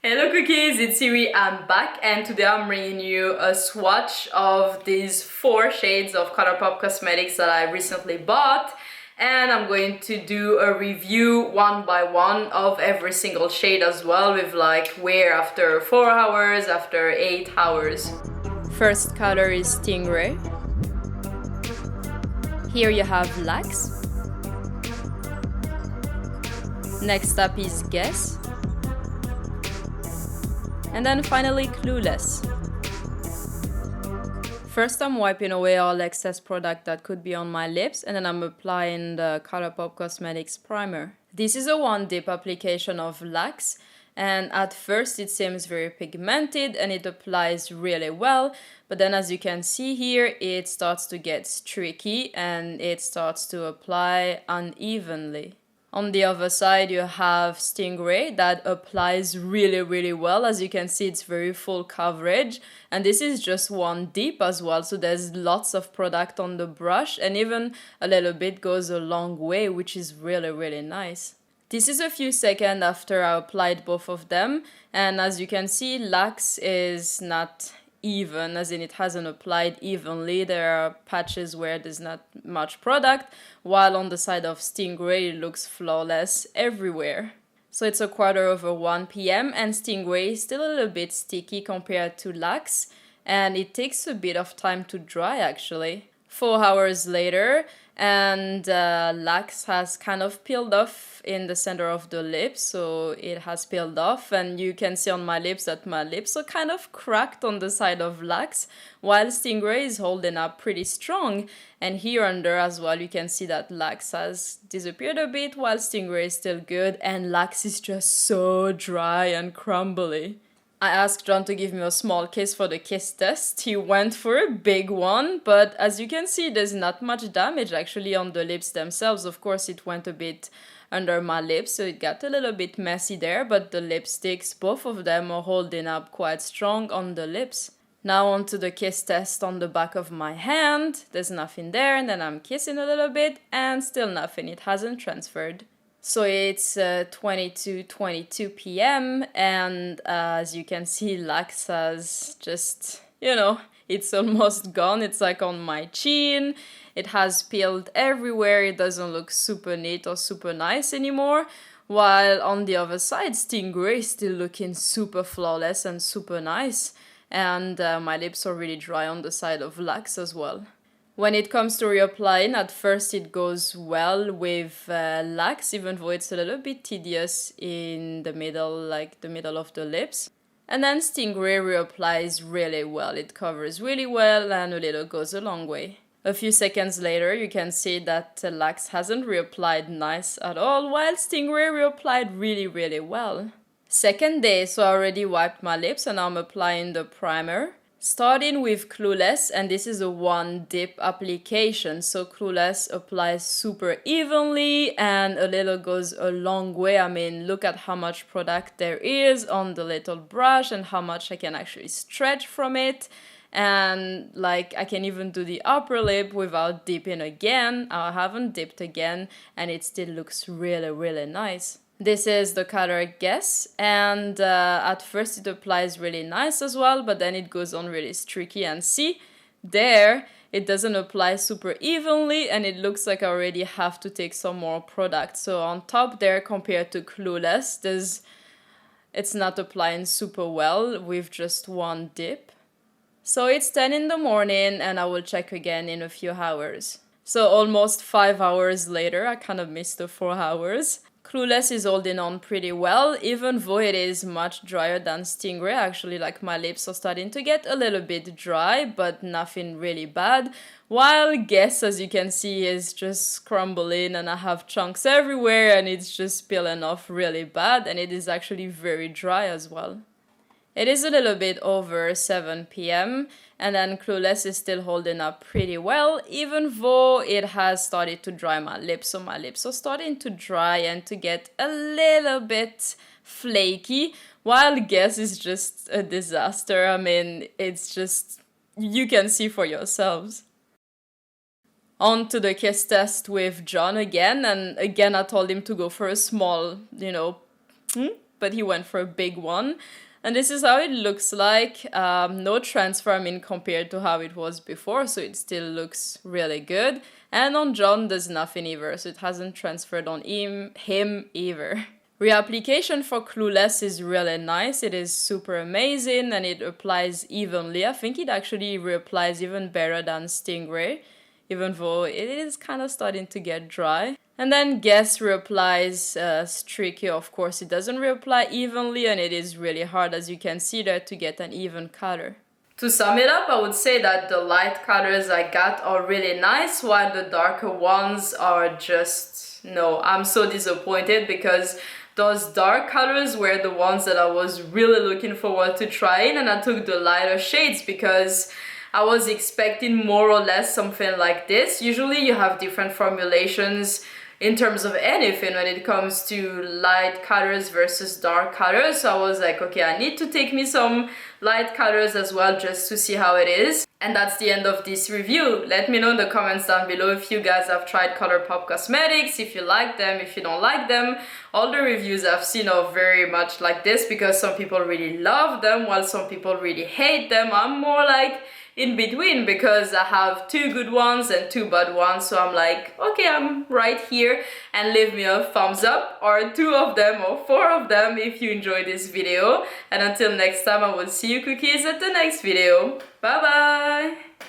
Hello cookies, it's Siri, I'm back and today I'm bringing you a swatch of these 4 shades of ColourPop Cosmetics that I recently bought, and I'm going to do a review one by one of every single shade as well, with like wear after 4 hours, after 8 hours. First color is Stingray. Here you have Lax. Next up is Guess. And then finally, Clueless. First I'm wiping away all excess product that could be on my lips, and then I'm applying the ColourPop Cosmetics primer. This is a one dip application of Lax, and at first it seems very pigmented and it applies really well, but then as you can see here, it starts to get streaky and it starts to apply unevenly. On the other side, you have Stingray that applies really well. As you can see, it's very full coverage. And this is just one dip as well, so there's lots of product on the brush, and even a little bit goes a long way, which is really nice. This is a few seconds after I applied both of them, and as you can see, Lax is not even, as in it hasn't applied evenly. There are patches where there's not much product, while on the side of Stingray it looks flawless everywhere. So it's 1:15 p.m. and Stingray is still a little bit sticky compared to Lax, and it takes a bit of time to dry actually. 4 hours later, and Lax has kind of peeled off in the center of the lips, so it has peeled off, and you can see on my lips that my lips are kind of cracked on the side of Lax, while Stingray is holding up pretty strong, and here under as well you can see that Lax has disappeared a bit while Stingray is still good, and Lax is just so dry and crumbly. I asked John to give me a small kiss for the kiss test. He went for a big one, but as you can see, there's not much damage actually on the lips themselves. Of course, it went a bit under my lips, so it got a little bit messy there, but the lipsticks, both of them are holding up quite strong on the lips. Now on to the kiss test on the back of my hand. There's nothing there, and then I'm kissing a little bit, and still nothing. It hasn't transferred. So it's 22 p.m. and as you can see, Lax has just, it's almost gone. It's like on my chin. It has peeled everywhere. It doesn't look super neat or super nice anymore. While on the other side, Stingray is still looking super flawless and super nice. And my lips are really dry on the side of Lax as well. When it comes to reapplying, at first it goes well with Lax, even though it's a little bit tedious in the middle, like the middle of the lips. And then Stingray reapplies really well. It covers really well and a little goes a long way. A few seconds later, you can see that Lax hasn't reapplied nice at all, while Stingray reapplied really well. Second day, so I already wiped my lips and I'm applying the primer. Starting with Clueless, and this is a one dip application, so Clueless applies super evenly and a little goes a long way. I mean, look at how much product there is on the little brush and how much I can actually stretch from it. And like I can even do the upper lip without dipping again. I haven't dipped again and it still looks really nice. This is the color Guess, and at first it applies really nice as well, but then it goes on really streaky, and see, there, it doesn't apply super evenly, and it looks like I already have to take some more product. So on top there, compared to Clueless, it's not applying super well with just one dip. So it's 10 in the morning, and I will check again in a few hours. So almost 5 hours later, I kind of missed the 4 hours. Clueless is holding on pretty well, even though it is much drier than Stingray. Actually, like my lips are starting to get a little bit dry, but nothing really bad. While Guess, as you can see, is just crumbling and I have chunks everywhere and it's just peeling off really bad, and it is actually very dry as well. It is a little bit over 7 p.m. and then Clueless is still holding up pretty well, even though it has started to dry my lips. So my lips are starting to dry and to get a little bit flaky, while Guess is just a disaster. I mean, it's just, you can see for yourselves. On to the kiss test with John again, and again I told him to go for a small, but he went for a big one. And this is how it looks like. No transfer, I mean, compared to how it was before, so it still looks really good. And on John, there's nothing either, so it hasn't transferred on him either. Reapplication for Clueless is really nice. It is super amazing and it applies evenly. I think it actually reapplies even better than Stingray, even though it is kind of starting to get dry. And then Guess reapplies tricky. Of course, it doesn't reapply evenly and it is really hard, as you can see there, to get an even color. To sum it up, I would say that the light colors I got are really nice, while the darker ones are just, no, I'm so disappointed, because those dark colors were the ones that I was really looking forward to trying, and I took the lighter shades because I was expecting more or less something like this. Usually you have different formulations in terms of anything when it comes to light colors versus dark colors. So I was like, okay, I need to take me some light colors as well just to see how it is. And that's the end of this review. Let me know in the comments down below if you guys have tried ColourPop Cosmetics, if you like them, if you don't like them. All the reviews I've seen are very much like this, because some people really love them while some people really hate them. I'm more like in between, because I have 2 good ones and 2 bad ones, so I'm like, okay, I'm right here, and leave me a thumbs up or 2 of them or 4 of them if you enjoyed this video. And until next time, I will see you cookies at the next video. Bye bye!